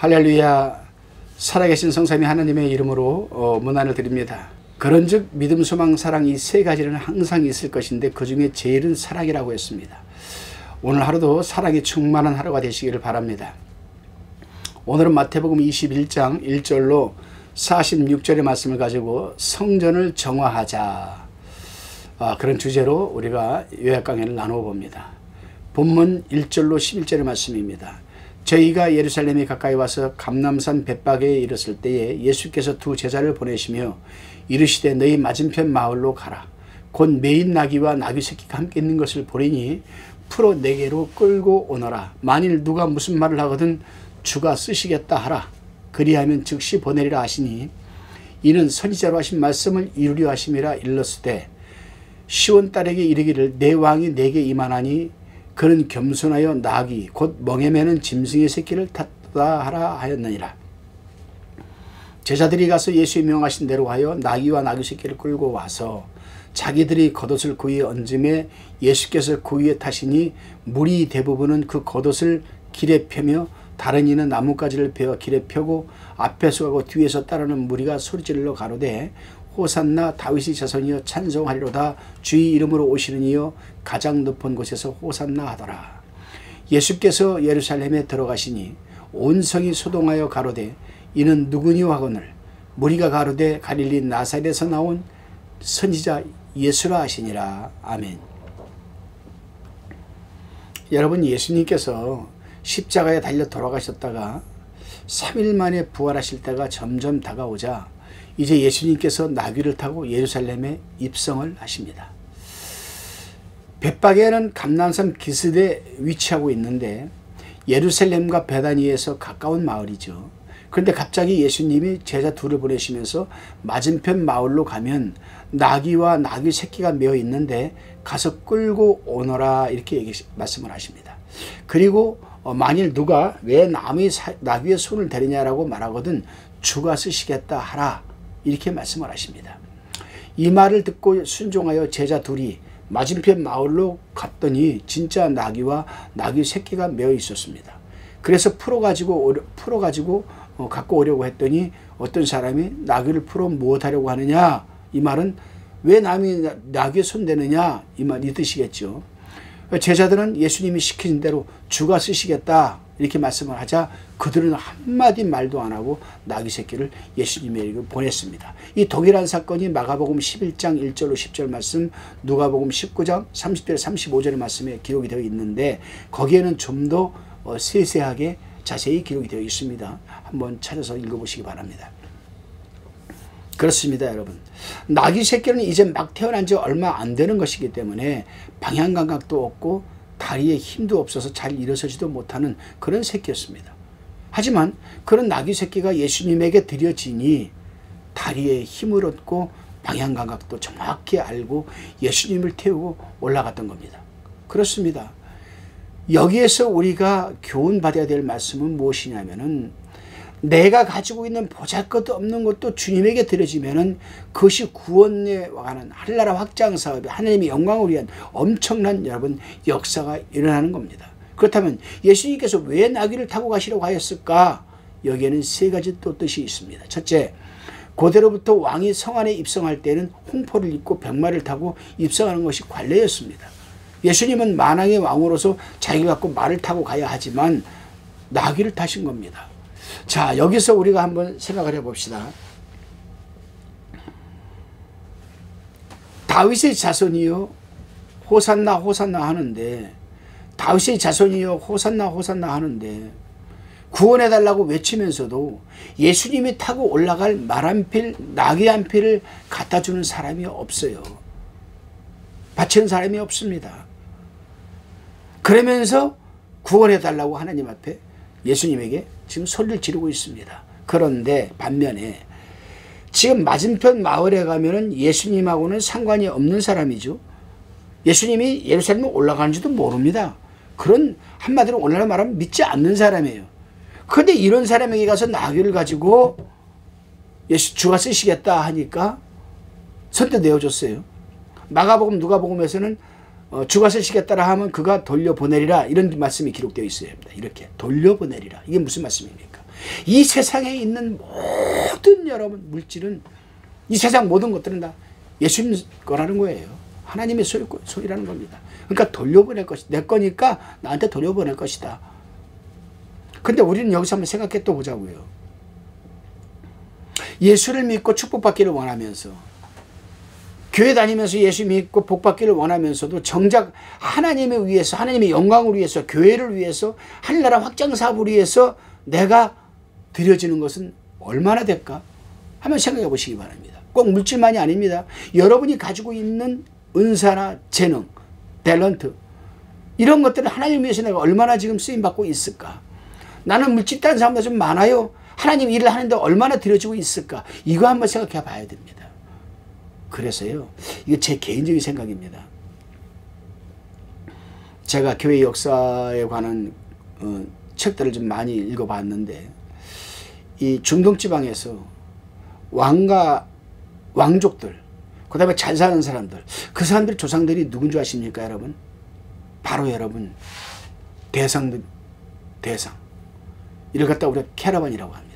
할렐루야. 살아계신 성삼위 하나님의 이름으로 문안을 드립니다. 그런즉 믿음, 소망, 사랑 이 세 가지는 항상 있을 것인데 그 중에 제일은 사랑이라고 했습니다. 오늘 하루도 사랑이 충만한 하루가 되시기를 바랍니다. 오늘은 마태복음 21장 1절로 46절의 말씀을 가지고 성전을 정화하자, 그런 주제로 우리가 요약 강해를 나누어 봅니다. 본문 1절로 11절의 말씀입니다. 저희가 예루살렘에 가까이 와서 감람산 벳바게에 이르렀을 때에 예수께서 두 제자를 보내시며 이르시되 너희 맞은편 마을로 가라. 곧 매인 나귀와 나귀 새끼가 함께 있는 것을 보리니 풀어 내게로 끌고 오너라. 만일 누가 무슨 말을 하거든 주가 쓰시겠다 하라. 그리하면 즉시 보내리라 하시니 이는 선지자로 하신 말씀을 이루려 하심이라. 일렀으되 시온 딸에게 이르기를 내 왕이 내게 임하나니 그는 겸손하여 나귀 곧 멍에 매는 짐승의 새끼를 탔다 하라 하였느니라. 제자들이 가서 예수의 명하신 대로 하여 나귀와 나귀 새끼를 끌고 와서 자기들이 겉옷을 그 위에 얹음에 예수께서 그 위에 타시니 무리 대부분은 그 겉옷을 길에 펴며 다른 이는 나뭇가지를 베어 길에 펴고 앞에서 가고 뒤에서 따르는 무리가 소리질러 가로되 호산나 다윗의 자손이여 찬송하리로다. 주의 이름으로 오시는 이여 가장 높은 곳에서 호산나 하더라. 예수께서 예루살렘에 들어가시니 온 성이 소동하여 가로되 이는 누구니요 하거늘 무리가 가로되 갈릴리 나사렛에서 나온 선지자 예수라 하시니라. 아멘. 여러분, 예수님께서 십자가에 달려 돌아가셨다가 3일 만에 부활하실 때가 점점 다가오자 이제 예수님께서 나귀를 타고 예루살렘에 입성을 하십니다. 벳바게는 감람산 기슭에 위치하고 있는데 예루살렘과 베다니에서 가까운 마을이죠. 그런데 갑자기 예수님이 제자 둘을 보내시면서 맞은편 마을로 가면 나귀와 나귀 새끼가 메어 있는데 가서 끌고 오너라, 이렇게 말씀을 하십니다. 그리고 만일 누가 왜 나귀의 손을 대리냐라고 말하거든 주가 쓰시겠다 하라, 이렇게 말씀을 하십니다. 이 말을 듣고 순종하여 제자 둘이 맞은편 마을로 갔더니 진짜 나귀와 나귀 새끼가 메어 있었습니다. 그래서 풀어가지고 갖고 오려고 했더니 어떤 사람이 나귀를 풀어 무엇하려고 하느냐, 이 말은 왜 남이 나귀에 손대느냐, 이 뜻이겠죠. 제자들은 예수님이 시키신 대로 주가 쓰시겠다 이렇게 말씀을 하자 그들은 한마디 말도 안 하고 나귀 새끼를 예수님에게 보냈습니다. 이 동일한 사건이 마가복음 11장 1절로 10절 말씀, 누가복음 19장 30절 35절의 말씀에 기록이 되어 있는데 거기에는 좀 더 세세하게 자세히 기록이 되어 있습니다. 한번 찾아서 읽어보시기 바랍니다. 그렇습니다, 여러분. 나귀 새끼는 이제 막 태어난 지 얼마 안 되는 것이기 때문에 방향 감각도 없고 다리에 힘도 없어서 잘 일어서지도 못하는 그런 새끼였습니다. 하지만 그런 나귀 새끼가 예수님에게 드려지니 다리에 힘을 얻고 방향 감각도 정확히 알고 예수님을 태우고 올라갔던 겁니다. 그렇습니다. 여기에서 우리가 교훈받아야 될 말씀은 무엇이냐면은 내가 가지고 있는 보잘것도 없는 것도 주님에게 드려지면은 그것이 구원에 관한 한나라 확장 사업이 하나님의 영광을 위한 엄청난 여러분 역사가 일어나는 겁니다. 그렇다면 예수님께서 왜 나귀를 타고 가시려고 하였을까? 여기에는 세 가지 또 뜻이 있습니다. 첫째, 고대로부터 왕이 성 안에 입성할 때는 홍포를 입고 병마를 타고 입성하는 것이 관례였습니다. 예수님은 만왕의 왕으로서 자기가 갖고 말을 타고 가야 하지만 나귀를 타신 겁니다. 자, 여기서 우리가 한번 생각을 해봅시다. 다윗의 자손이요 호산나 호산나 하는데, 다윗의 자손이요 호산나 호산나 하는데 구원해달라고 외치면서도 예수님이 타고 올라갈 말 한 필, 나귀 한 필을 갖다 주는 사람이 없어요. 바치는 사람이 없습니다. 그러면서 구원해달라고 하나님 앞에 예수님에게 지금 소리를 지르고 있습니다. 그런데 반면에 지금 맞은편 마을에 가면은 예수님하고는 상관이 없는 사람이죠. 예수님이 예루살렘에 올라가는지도 모릅니다. 그런 한마디로 오늘날 말하면 믿지 않는 사람이에요. 그런데 이런 사람에게 가서 나귀를 가지고 주가 쓰시겠다 하니까 선뜻 내어줬어요. 마가복음 누가복음에서는 주가 쓰시겠다라 하면 그가 돌려보내리라, 이런 말씀이 기록되어 있어야 합니다. 이렇게 돌려보내리라. 이게 무슨 말씀입니까? 이 세상에 있는 모든 여러분 물질은, 이 세상 모든 것들은 다 예수님 거라는 거예요. 하나님의 소유라는 겁니다. 그러니까 돌려보낼 것이다. 내 거니까 나한테 돌려보낼 것이다. 근데 우리는 여기서 한번 생각해 또 보자고요. 예수를 믿고 축복받기를 원하면서, 교회 다니면서 예수 믿고 복받기를 원하면서도 정작 하나님을 위해서, 하나님의 영광을 위해서, 교회를 위해서, 하늘나라 확장 사업을 위해서 내가 드려지는 것은 얼마나 될까? 한번 생각해 보시기 바랍니다. 꼭 물질만이 아닙니다. 여러분이 가지고 있는 은사나 재능, 탤런트, 이런 것들을 하나님 위해서 내가 얼마나 지금 쓰임받고 있을까? 나는 물질 따는 사람들 좀 많아요. 하나님 일을 하는데 얼마나 드려지고 있을까? 이거 한번 생각해 봐야 됩니다. 그래서요, 이거 제 개인적인 생각입니다. 제가 교회 역사에 관한 책들을 좀 많이 읽어봤는데, 이 중동지방에서 왕과 왕족들, 그 다음에 잘 사는 사람들, 그 사람들 조상들이 누군 줄 아십니까 여러분? 바로 여러분 대상. 이를 갖다 우리가 캐러반이라고 합니다.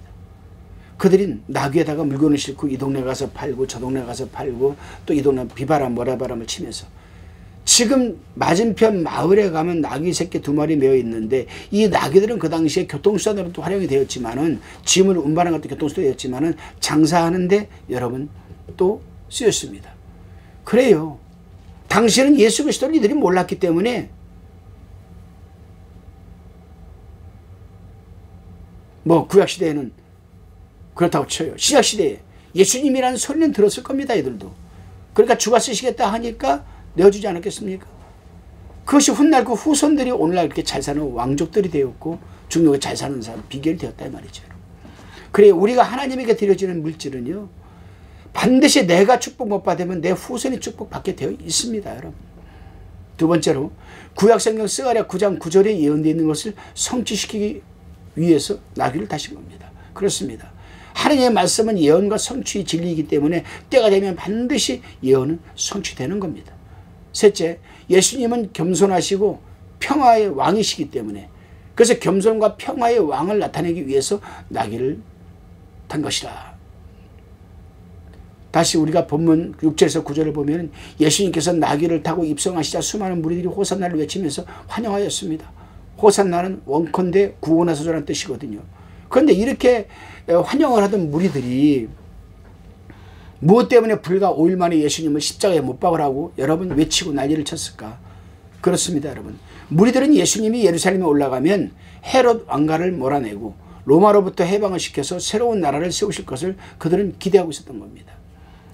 그들이 나귀에다가 물건을 싣고 이 동네 가서 팔고 저 동네 가서 팔고, 또 이 동네 비바람 모래바람을 치면서, 지금 맞은편 마을에 가면 나귀 새끼 2마리 메어 있는데, 이 나귀들은 그 당시에 교통수단으로 또 활용이 되었지만은, 짐을 운반하는 것도 교통수단이 되었지만은, 장사하는데 여러분 또 쓰였습니다. 그래요. 당시에는 예수 그리스도를 이들이 몰랐기 때문에 뭐 구약시대에는 그렇다고 쳐요. 신약시대에 예수님이라는 소리는 들었을 겁니다. 이들도. 그러니까 주가 쓰시겠다 하니까 내어주지 않았겠습니까? 그것이 훗날 그 후손들이 오늘날 이렇게 잘 사는 왕족들이 되었고, 중국에 잘 사는 사람 비결이 되었다 이 말이죠. 그래, 우리가 하나님에게 드려지는 물질은요, 반드시 내가 축복 못 받으면 내 후손이 축복받게 되어 있습니다. 여러분. 두 번째로 구약성경 스가랴 9장 9절에 예언되어 있는 것을 성취시키기 위해서 나귀를 타신 겁니다. 그렇습니다. 하나님의 말씀은 예언과 성취의 진리이기 때문에 때가 되면 반드시 예언은 성취되는 겁니다. 셋째, 예수님은 겸손하시고 평화의 왕이시기 때문에, 그래서 겸손과 평화의 왕을 나타내기 위해서 나귀를 탄 것이라. 다시 우리가 본문 6절에서 9절을 보면 예수님께서 나귀를 타고 입성하시자 수많은 무리들이 호산나를 외치면서 환영하였습니다. 호산나는 원컨대 구원하소서라는 뜻이거든요. 그런데 이렇게 환영을 하던 무리들이 무엇 때문에 불과 5일 만에 예수님을 십자가에 못 박으라고 여러분 외치고 난리를 쳤을까? 그렇습니다, 여러분. 무리들은 예수님이 예루살렘에 올라가면 헤롯 왕가를 몰아내고 로마로부터 해방을 시켜서 새로운 나라를 세우실 것을 그들은 기대하고 있었던 겁니다.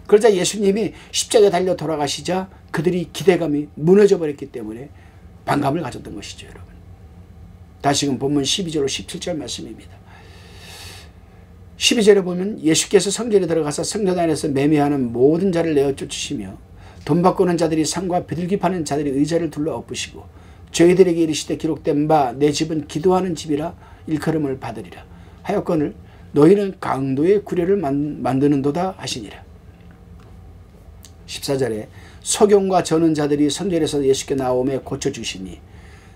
그러자 예수님이 십자가에 달려 돌아가시자 그들이 기대감이 무너져 버렸기 때문에 반감을 가졌던 것이죠, 여러분. 다시금 본문 12절로 17절 말씀입니다. 12절에 보면 예수께서 성전에 들어가서 성전 안에서 매매하는 모든 자를 내어 쫓으시며 돈 바꾸는 자들이 상과 비둘기 파는 자들이 의자를 둘러 엎으시고 저희들에게 이르시되 기록된 바 내 집은 기도하는 집이라 일컬음을 받으리라 하였거늘 너희는 강도의 구례를 만드는도다 하시니라. 14절에 소경과 저는 자들이 성전에서 예수께 나오며 고쳐주시니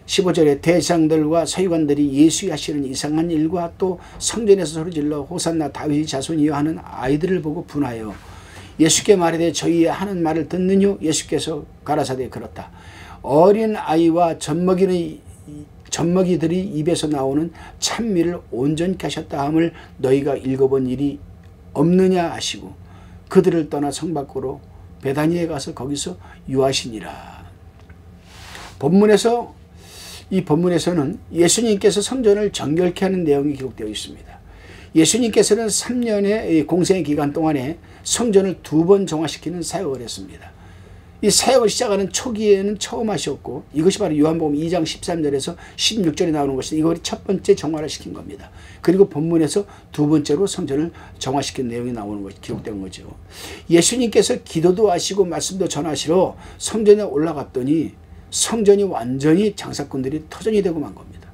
15절에 대장들과 서기관들이 예수의 하시는 이상한 일과 또 성전에서 소리질러 호산나 다윗의 자손이여 하는 아이들을 보고 분하여 예수께 말하되 저희의 하는 말을 듣느뇨? 예수께서 가라사대 그렇다. 어린 아이와 젖먹이들이 입에서 나오는 찬미를 온전히 하셨다 함을 너희가 읽어본 일이 없느냐 하시고 그들을 떠나 성 밖으로 베다니에 가서 거기서 유하시니라. 이 본문에서는 예수님께서 성전을 정결케 하는 내용이 기록되어 있습니다. 예수님께서는 3년의 공생의 기간 동안에 성전을 2번 정화시키는 사역을 했습니다. 이 사역을 시작하는 초기에는 처음 하셨고 이것이 바로 요한복음 2장 13절에서 16절에 나오는 것이 이걸 첫 번째 정화를 시킨 겁니다. 그리고 본문에서 2번째로 성전을 정화시킨 내용이 나오는 것이 기록된 거죠. 예수님께서 기도도 하시고 말씀도 전하시러 성전에 올라갔더니 성전이 완전히 장사꾼들이 터전이 되고 만 겁니다.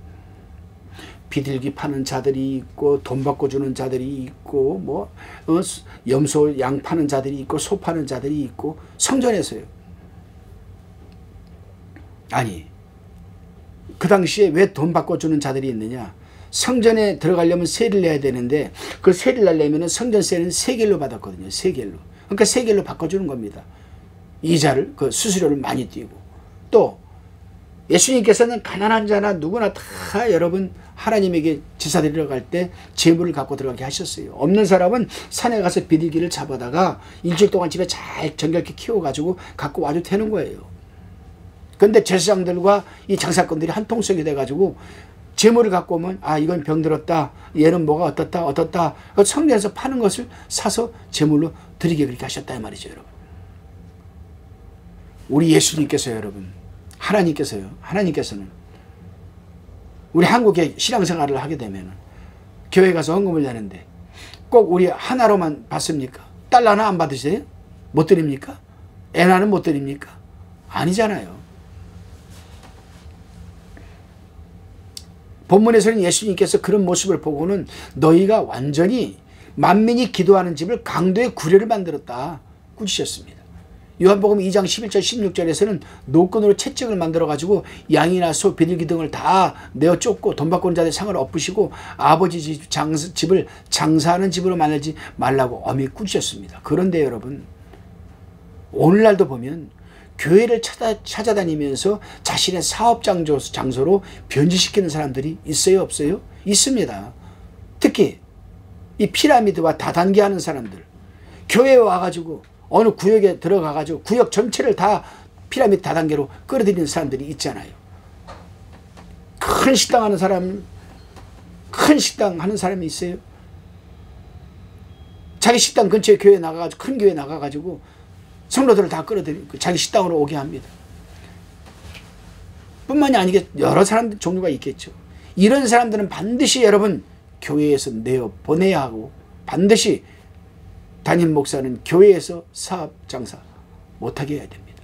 비둘기 파는 자들이 있고 돈 받고 주는 자들이 있고 염소 양 파는 자들이 있고 소 파는 자들이 있고 성전에서요. 아니 그 당시에 왜 돈 받고 주는 자들이 있느냐? 성전에 들어가려면 세를 내야 되는데 그 세를 내려면 성전세는 세겔로 받았거든요. 세겔로. 그러니까 세겔로 바꿔주는 겁니다. 이자를 그 수수료를 많이 띄고 또 예수님께서는 가난한 자나 누구나 다 여러분 하나님에게 제사 드리러 갈 때 재물을 갖고 들어가게 하셨어요. 없는 사람은 산에 가서 비둘기를 잡아다가 일주일 동안 집에 잘 정결케 키워가지고 갖고 와도 되는 거예요. 그런데 제사장들과 이 장사꾼들이 한 통속이 돼가지고 재물을 갖고 오면 아 이건 병들었다, 얘는 뭐가 어떻다 성전에서 파는 것을 사서 재물로 드리게 그렇게 하셨다 이 말이죠. 여러분, 우리 예수님께서요, 여러분, 하나님께서는 우리 한국에 신앙생활을 하게 되면 교회 가서 헌금을 내는데 꼭 우리 하나로만 받습니까? 달러 하나 안 받으세요? 못 드립니까? 엔화는 못 드립니까? 아니잖아요. 본문에서는 예수님께서 그런 모습을 보고는 너희가 완전히 만민이 기도하는 집을 강도의 구례를 만들었다 꾸짖으셨습니다. 요한복음 2장 11절 16절에서는 노끈으로 채찍을 만들어가지고 양이나 소, 비둘기 등을 다 내어 쫓고 돈 받고 온 자들의 상을 엎으시고 아버지 집을 장사하는 집으로 만들지 말라고 엄히 꾸짖으셨습니다. 그런데 여러분, 오늘날도 보면 교회를 찾아다니면서 자신의 사업 장소로 변질시키는 사람들이 있어요, 없어요? 있습니다. 특히 이 피라미드와 다단계 하는 사람들, 교회에 와가지고 어느 구역에 들어가가지고 구역 전체를 다 피라미드 다단계로 끌어들이는 사람들이 있잖아요. 큰 식당 하는 사람이 있어요. 자기 식당 근처에 교회 나가가지고 큰 교회 나가가지고 성도들을 다 끌어들이고 자기 식당으로 오게 합니다. 뿐만이 아니게 여러 사람들 종류가 있겠죠. 이런 사람들은 반드시 여러분 교회에서 내어 보내야 하고 반드시 담임 목사는 교회에서 사업 장사 못하게 해야 됩니다.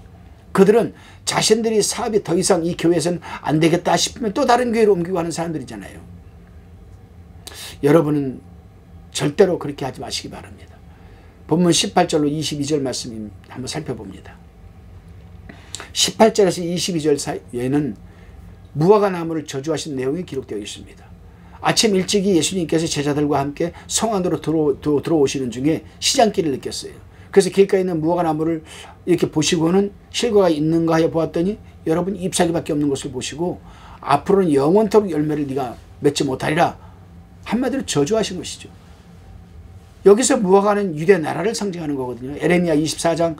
그들은 자신들이 사업이 더 이상 이 교회에서는 안 되겠다 싶으면 또 다른 교회로 옮기고 하는 사람들이잖아요. 여러분은 절대로 그렇게 하지 마시기 바랍니다. 본문 18절로 22절 말씀 한번 살펴봅니다. 18절에서 22절 사이에는 무화과 나무를 저주하신 내용이 기록되어 있습니다. 아침 일찍이 예수님께서 제자들과 함께 성 안으로 들어오시는 중에 시장길을 느꼈어요. 그래서 길가에 있는 무화과 나무를 이렇게 보시고는 실과가 있는가 하여 보았더니 여러분 잎사귀밖에 없는 것을 보시고 앞으로는 영원토록 열매를 네가 맺지 못하리라 한마디로 저주하신 것이죠. 여기서 무화과는 유대 나라를 상징하는 거거든요. 에레미야 24장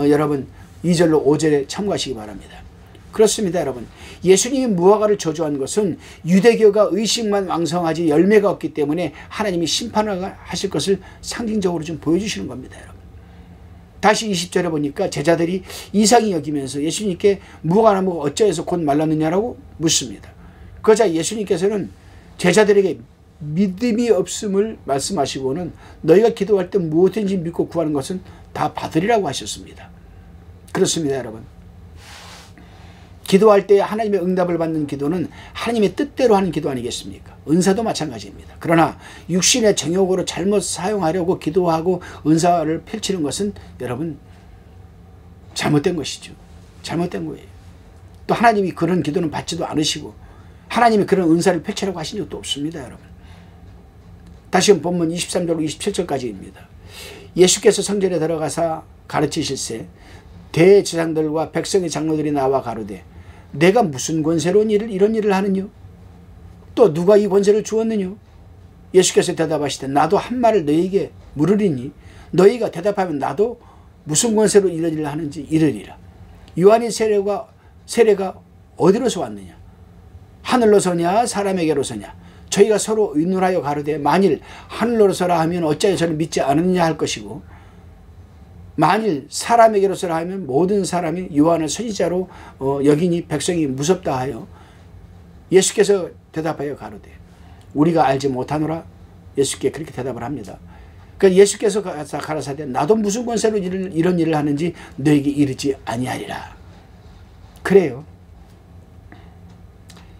여러분 2절로 5절에 참고하시기 바랍니다. 그렇습니다, 여러분. 예수님이 무화과를 저주한 것은 유대교가 의식만 왕성하지 열매가 없기 때문에 하나님이 심판을 하실 것을 상징적으로 좀 보여주시는 겁니다, 여러분. 다시 20절에 보니까 제자들이 이상히 여기면서 예수님께 무화과나무가 어찌해서 곧 말랐느냐라고 묻습니다. 그러자 예수님께서는 제자들에게 믿음이 없음을 말씀하시고는 너희가 기도할 때 무엇인지 믿고 구하는 것은 다 받으리라고 하셨습니다. 그렇습니다, 여러분. 기도할 때 하나님의 응답을 받는 기도는 하나님의 뜻대로 하는 기도 아니겠습니까? 은사도 마찬가지입니다. 그러나 육신의 정욕으로 잘못 사용하려고 기도하고 은사를 펼치는 것은 여러분 잘못된 것이죠. 잘못된 거예요. 또 하나님이 그런 기도는 받지도 않으시고 하나님이 그런 은사를 펼치라고 하신 적도 없습니다, 여러분. 다시 본문 23절로 27절까지입니다. 예수께서 성전에 들어가사 가르치실세 대제사장들과 백성의 장로들이 나와 가로되 내가 무슨 권세로 이런 일을 하느뇨? 또 누가 이 권세를 주었느뇨? 예수께서 대답하시되 나도 한 말을 너희에게 물으리니 너희가 대답하면 나도 무슨 권세로 이런 일을 하는지 이르리라. 요한의 세례가 어디로서 왔느냐? 하늘로서냐 사람에게로서냐? 저희가 서로 의논하여 가로되 만일 하늘로서라 하면 어찌하여 저를 믿지 않느냐 할 것이고 만일 사람에게로서라 하면 모든 사람이 요한을 선지자로 여기니 백성이 무섭다 하여 예수께서 대답하여 가로되 우리가 알지 못하노라. 예수께 그렇게 대답을 합니다. 그러니까 예수께서 가라사대 나도 무슨 권세로 이런 일을 하는지 너에게 이르지 아니하리라. 그래요.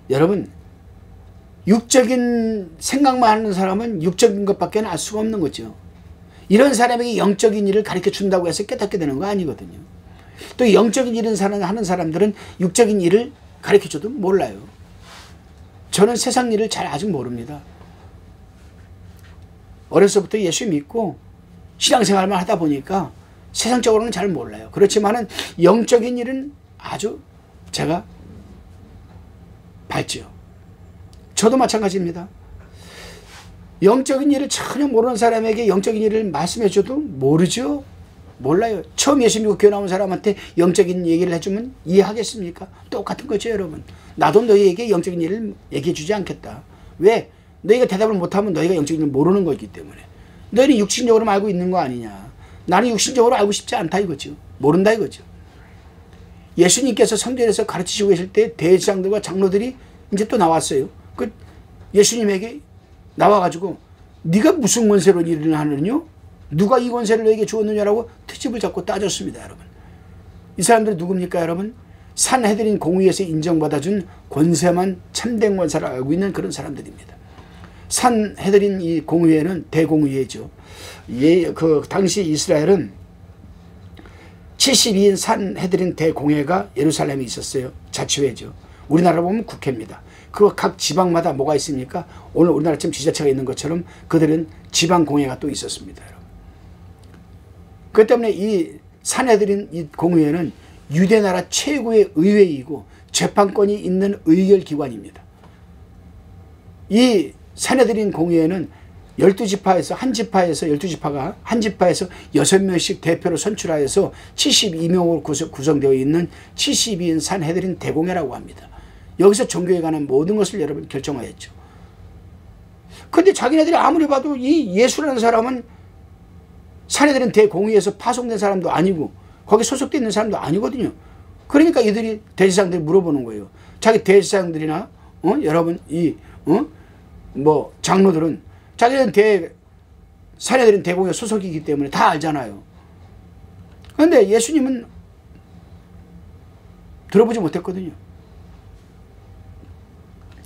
여러분 육적인 생각만 하는 사람은 육적인 것밖에 알 수가 없는 거죠. 이런 사람에게 영적인 일을 가르쳐 준다고 해서 깨닫게 되는 거 아니거든요. 또 영적인 일을 하는 사람들은 육적인 일을 가르쳐 줘도 몰라요. 저는 세상 일을 잘 아직 모릅니다. 어려서부터 예수 믿고 신앙생활만 하다 보니까 세상적으로는 잘 몰라요. 그렇지만은 영적인 일은 아주 제가 밝지요. 저도 마찬가지입니다. 영적인 일을 전혀 모르는 사람에게 영적인 일을 말씀해 줘도 모르죠. 몰라요. 처음 예수 믿고 교회 나온 사람한테 영적인 얘기를 해주면 이해하겠습니까? 똑같은 거죠, 여러분. 나도 너희에게 영적인 일을 얘기해 주지 않겠다. 왜? 너희가 대답을 못하면 너희가 영적인 일을 모르는 거기 때문에. 너희는 육신적으로만 알고 있는 거 아니냐. 나는 육신적으로 알고 싶지 않다 이거죠. 모른다 이거죠. 예수님께서 성전에서 가르치시고 계실 때 대제사장들과 장로들이 이제 또 나왔어요. 그 예수님에게 나와가지고 네가 무슨 권세로 일을 하느냐? 누가 이 권세를 너에게 주었느냐라고 트집을 잡고 따졌습니다, 여러분. 이 사람들이 누굽니까, 여러분? 산헤드린 공의에서 인정받아준 권세만 참된 권세를 알고 있는 그런 사람들입니다. 산헤드린 이 공의회는 대공의회죠. 그 당시 이스라엘은 72인 산헤드린 대공회가 예루살렘에 있었어요. 자치회죠. 우리나라 보면 국회입니다. 그 각 지방마다 뭐가 있습니까? 오늘 우리나라처럼 지자체가 있는 것처럼 그들은 지방공회가 또 있었습니다, 여러분. 그렇기 때문에 이 산헤드린 이 공의회는 유대나라 최고의 의회이고 재판권이 있는 의결기관입니다. 이 산헤드린 공의회는 12지파에서 한 지파에서 12지파가 한 지파에서 6명씩 대표로 선출하여서 72명으로 구성되어 있는 72인 산헤드린 대공회라고 합니다. 여기서 종교에 관한 모든 것을 여러분 결정하였죠. 그런데 자기네들이 아무리 봐도 이 예수라는 사람은 산헤드린 대공의에서 파송된 사람도 아니고 거기 소속되어 있는 사람도 아니거든요. 그러니까 이들이 대제사장들이 물어보는 거예요. 자기 대제사장들이나 여러분 뭐 장로들은 자기는 산헤드린 대공회 소속이기 때문에 다 알잖아요. 그런데 예수님은 들어보지 못했거든요.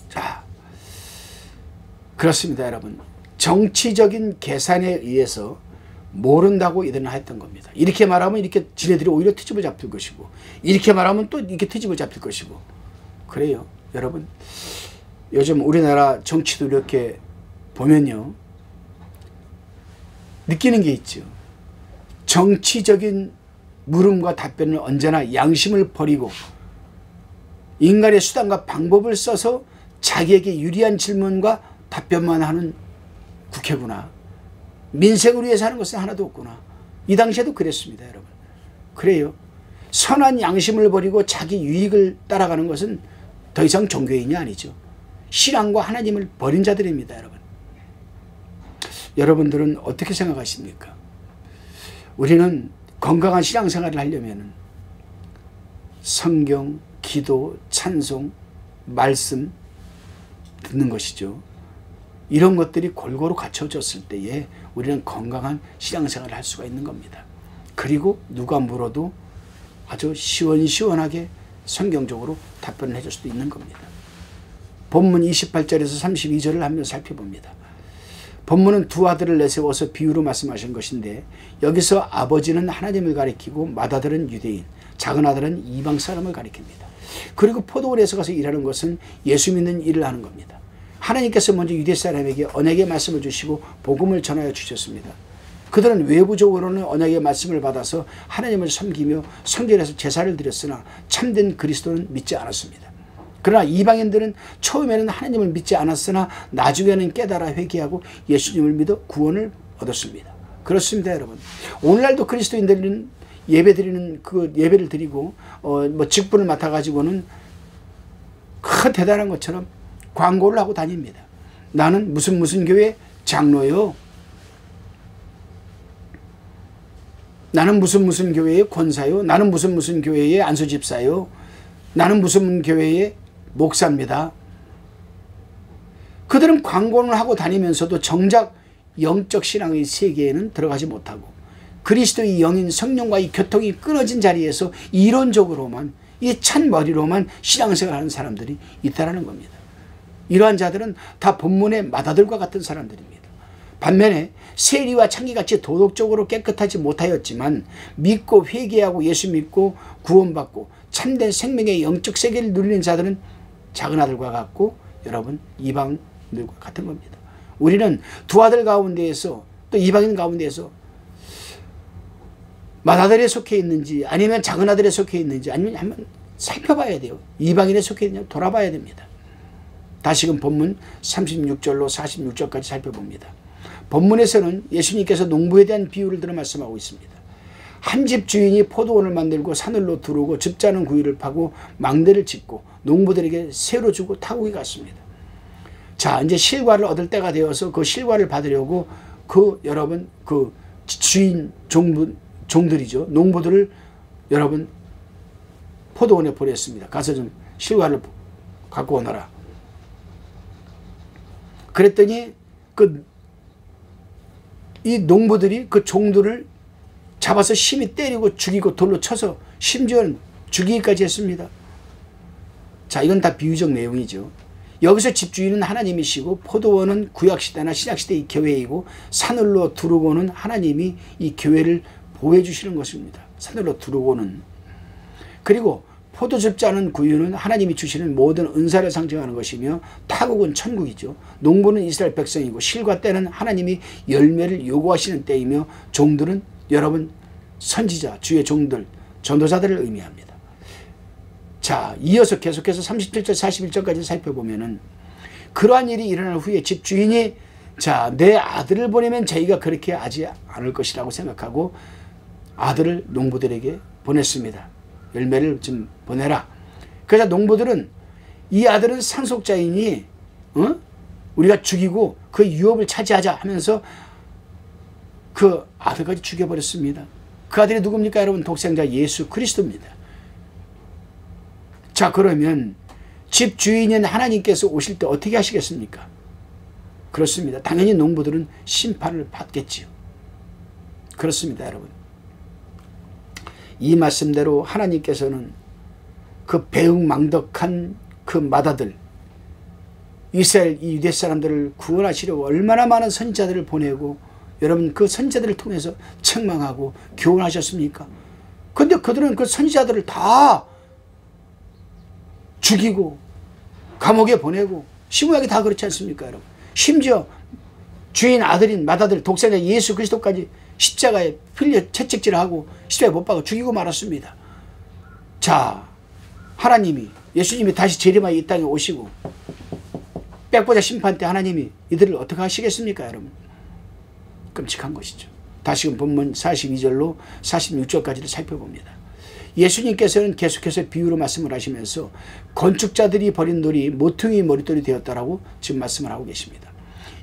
자, 그렇습니다, 여러분. 정치적인 계산에 의해서 모른다고 이들은 했던 겁니다. 이렇게 말하면 이렇게 지네들이 오히려 트집을 잡힐 것이고, 이렇게 말하면 또 이렇게 트집을 잡힐 것이고. 그래요, 여러분. 요즘 우리나라 정치도 이렇게 보면요, 느끼는 게 있죠. 정치적인 물음과 답변은 언제나 양심을 버리고 인간의 수단과 방법을 써서 자기에게 유리한 질문과 답변만 하는 국회구나. 민생을 위해서 하는 것은 하나도 없구나. 이 당시에도 그랬습니다, 여러분. 그래요. 선한 양심을 버리고 자기 유익을 따라가는 것은 더 이상 종교인이 아니죠. 신앙과 하나님을 버린 자들입니다, 여러분. 여러분들은 어떻게 생각하십니까? 우리는 건강한 신앙생활을 하려면 성경, 기도, 찬송, 말씀 듣는 것이죠. 이런 것들이 골고루 갖춰졌을 때에 우리는 건강한 신앙생활을 할 수가 있는 겁니다. 그리고 누가 물어도 아주 시원시원하게 성경적으로 답변을 해줄 수도 있는 겁니다. 본문 28절에서 32절을 한번 살펴봅니다. 본문은 두 아들을 내세워서 비유로 말씀하신 것인데 여기서 아버지는 하나님을 가리키고 맏아들은 유대인, 작은 아들은 이방 사람을 가리킵니다. 그리고 포도원에서 가서 일하는 것은 예수 믿는 일을 하는 겁니다. 하나님께서 먼저 유대 사람에게 언약의 말씀을 주시고 복음을 전하여 주셨습니다. 그들은 외부적으로는 언약의 말씀을 받아서 하나님을 섬기며 성전에서 제사를 드렸으나 참된 그리스도는 믿지 않았습니다. 그러나 이방인들은 처음에는 하나님을 믿지 않았으나 나중에는 깨달아 회개하고 예수님을 믿어 구원을 얻었습니다. 그렇습니다, 여러분. 오늘날도 그리스도인들은 예배드리는 그 예배를 드리고 뭐 직분을 맡아가지고는 큰 대단한 것처럼 광고를 하고 다닙니다. 나는 무슨 교회 장로요. 나는 무슨 교회의 권사요. 나는 무슨 교회의 안수집사요. 나는 무슨 교회의 목사입니다. 그들은 광고를 하고 다니면서도 정작 영적 신앙의 세계에는 들어가지 못하고 그리스도의 영인 성령과의 교통이 끊어진 자리에서 이론적으로만 이 찬머리로만 신앙생활하는 사람들이 있다는 겁니다. 이러한 자들은 다 본문의 맏아들과 같은 사람들입니다. 반면에 세리와 창기같이 도덕적으로 깨끗하지 못하였지만 믿고 회개하고 예수 믿고 구원받고 참된 생명의 영적 세계를 누리는 자들은 작은 아들과 같고 여러분 이방들과 같은 겁니다. 우리는 두 아들 가운데에서 또 이방인 가운데에서 맏아들에 속해 있는지 아니면 작은 아들에 속해 있는지 아니면 한번 살펴봐야 돼요. 이방인에 속해 있는지 돌아봐야 됩니다. 다시금 본문 36절로 46절까지 살펴봅니다. 본문에서는 예수님께서 농부에 대한 비유를 들어 말씀하고 있습니다. 한 집 주인이 포도원을 만들고 사늘로 두르고 즙자는 구유를 파고 망대를 짓고 농부들에게 새로 주고 타국이 갔습니다. 자, 이제 실과를 얻을 때가 되어서 그 실과를 받으려고 여러분 주인 종들이죠. 농부들을 여러분 포도원에 보냈습니다. 가서 좀 실과를 갖고 오너라. 그랬더니 이 농부들이 그 종들을 잡아서 심히 때리고 죽이고 돌로 쳐서 심지어는 죽이기까지 했습니다. 자, 이건 다 비유적 내용이죠. 여기서 집주인은 하나님이시고 포도원은 구약시대나 신약시대의 교회이고 사늘로 두르고는 하나님이 이 교회를 보호해 주시는 것입니다. 사늘로 두르고는. 그리고 포도즙 짜는 구유는 하나님이 주시는 모든 은사를 상징하는 것이며 타국은 천국이죠. 농부는 이스라엘 백성이고 실과 때는 하나님이 열매를 요구하시는 때이며 종들은 여러분 선지자, 주의 종들, 전도자들을 의미합니다. 자, 이어서 계속해서 37절 41절까지 살펴보면은 그러한 일이 일어난 후에 집주인이 자, 내 아들을 보내면 저희가 그렇게 하지 않을 것이라고 생각하고 아들을 농부들에게 보냈습니다. 열매를 좀 보내라. 그래서 농부들은 이 아들은 상속자이니 우리가 죽이고 그 유업을 차지하자 하면서 그 아들까지 죽여버렸습니다. 그 아들이 누굽니까 여러분? 독생자 예수 그리스도입니다. 자, 그러면 집주인인 하나님께서 오실 때 어떻게 하시겠습니까? 그렇습니다. 당연히 농부들은 심판을 받겠지요. 그렇습니다, 여러분. 이 말씀대로 하나님께서는 그 배은망덕한 그 맏아들 이스라엘 이 유대 사람들을 구원하시려고 얼마나 많은 선지자들을 보내고 여러분 그 선지자들을 통해서 책망하고 교훈하셨습니까? 그런데 그들은 그 선지자들을 다 죽이고 감옥에 보내고 시무하게 다 그렇지 않습니까, 여러분? 심지어 주인 아들인 맏아들 독생자 예수 그리스도까지 십자가에 풀려 채찍질하고 십자가에 못 박아 죽이고 말았습니다. 자, 하나님이 예수님이 다시 재림하여 이 땅에 오시고 백보자 심판 때 하나님이 이들을 어떻게 하시겠습니까, 여러분? 끔찍한 것이죠. 다시금 본문 42절로 46절까지를 살펴봅니다. 예수님께서는 계속해서 비유로 말씀을 하시면서 건축자들이 버린 돌이 모퉁이 머릿돌이 되었다라고 지금 말씀을 하고 계십니다.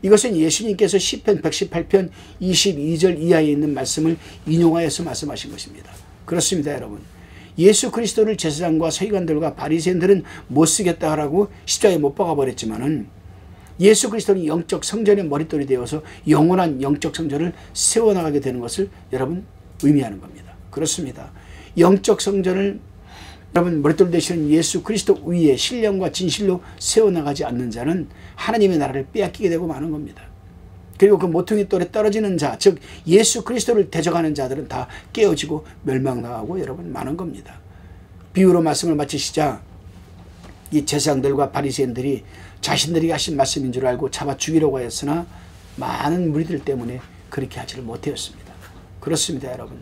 이것은 예수님께서 시편 118편 22절 이하에 있는 말씀을 인용하여서 말씀하신 것입니다. 그렇습니다, 여러분. 예수 그리스도를 제사장과 서기관들과 바리새인들은 못 쓰겠다라고 십자가에 못 박아버렸지만은 예수 그리스도는 영적 성전의 머릿돌이 되어서 영원한 영적 성전을 세워나가게 되는 것을 여러분 의미하는 겁니다. 그렇습니다. 영적 성전을 여러분 머릿돌 되시는 예수 그리스도 위에 신령과 진실로 세워나가지 않는 자는 하나님의 나라를 빼앗기게 되고 마는 겁니다. 그리고 그 모퉁이 돌에 떨어지는 자, 즉 예수 그리스도를 대적하는 자들은 다 깨어지고 멸망당하고 여러분 많은 겁니다. 비유로 말씀을 마치시자 이 제사장들과 바리새인들이 자신들이 하신 말씀인 줄 알고 잡아 죽이려고 했으나 많은 무리들 때문에 그렇게 하지를 못하였습니다. 그렇습니다, 여러분.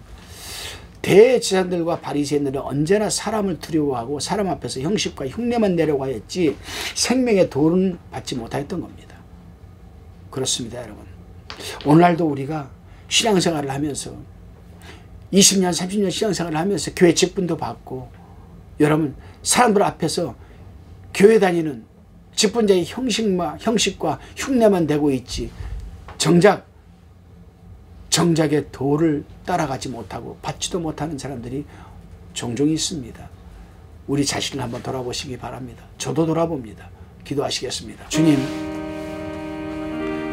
대제사장들과 바리새인들은 언제나 사람을 두려워하고 사람 앞에서 형식과 흉내만 내려고 하였지 생명의 도는 받지 못하였던 겁니다. 그렇습니다, 여러분. 오늘날도 우리가 신앙생활을 하면서 20년, 30년 신앙생활을 하면서 교회 직분도 받고 여러분 사람들 앞에서 교회 다니는 직분자의 형식과 흉내만 대고 있지 정작의 도를 따라가지 못하고 받지도 못하는 사람들이 종종 있습니다. 우리 자신을 한번 돌아보시기 바랍니다. 저도 돌아봅니다. 기도하시겠습니다. 주님,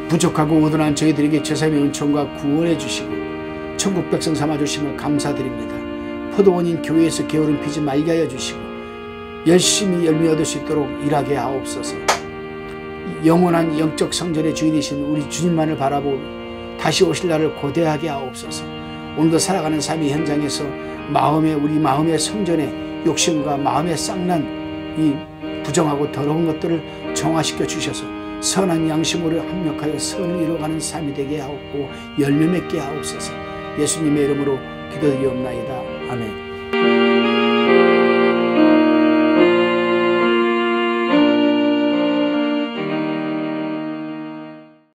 부족하고 우둔한 저희들에게 제사의 은총과 구원해 주시고 천국 백성 삼아 주심을 감사드립니다. 포도원인 교회에서 게으름 피지 말게 하여 주시고 열심히 열매 얻을 수 있도록 일하게 하옵소서. 영원한 영적 성전의 주인이신 우리 주님만을 바라보고 다시 오실 날을 고대하게 하옵소서. 오늘도 살아가는 삶의 현장에서 우리 마음의 성전에 욕심과 마음에 쌍난 이 부정하고 더러운 것들을 정화시켜 주셔서 선한 양심으로 합력하여 선을 이뤄가는 삶이 되게 하옵고 열매 맺게 하옵소서. 예수님의 이름으로 기도드리옵나이다.